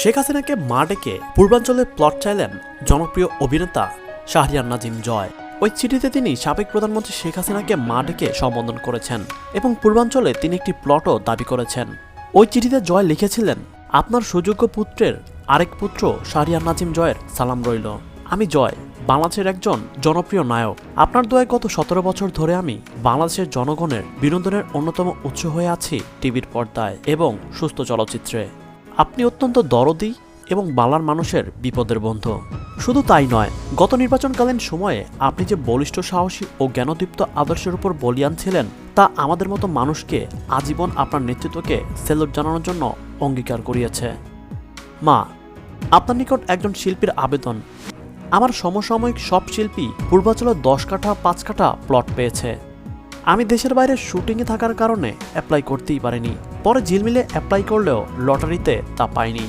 শেখ হাসিনাকে মা ডেকে পূর্বাঞ্চলের প্লট চাইলেন জনপ্রিয় অভিনেতা শাহরিয়ার নাজিম জয়। ওই চিঠিতে তিনি সাবেক প্রধানমন্ত্রী শেখ হাসিনাকে মা ডেকে সম্বোধন করেছেন এবং পূর্বাঞ্চলে তিনি একটি প্লটও দাবি করেছেন। ওই চিঠিতে জয় লিখেছিলেন, আপনার সুযোগ্য পুত্রের আরেক পুত্র শাহরিয়ার নাজিম জয়ের সালাম রইল। আমি জয়, বাংলাদেশের একজন জনপ্রিয় নায়ক। আপনার দোয়ায় গত 17 বছর ধরে আমি বাংলাদেশের জনগণের বিনোদনের অন্যতম উৎস হয়ে আছি টিভির পর্দায় এবং সুস্থ চলচ্চিত্রে। আপনি অত্যন্ত দরদি এবং বাংলার মানুষের বিপদের বন্ধু। শুধু তাই নয়, গত নির্বাচনকালীন সময়ে আপনি যে বলিষ্ঠ, সাহসী ও জ্ঞানদীপ্ত আদর্শের উপর বলিয়ান ছিলেন তা আমাদের মতো মানুষকে আজীবন আপনার নেতৃত্বকে স্যালুট জানানোর জন্য অঙ্গীকার করিয়েছে। মা, আপনার নিকট একজন শিল্পীর আবেদন। আমার সমসাময়িক সব শিল্পী পূর্বাঞ্চলে 10 কাঠা 5 কাঠা প্লট পেয়েছে। আমি দেশের বাইরে শুটিংয়ে থাকার কারণে অ্যাপ্লাই করতেই পারিনি। পরে ঝিলমিলে অ্যাপ্লাই করলেও লটারিতে তা পাইনি।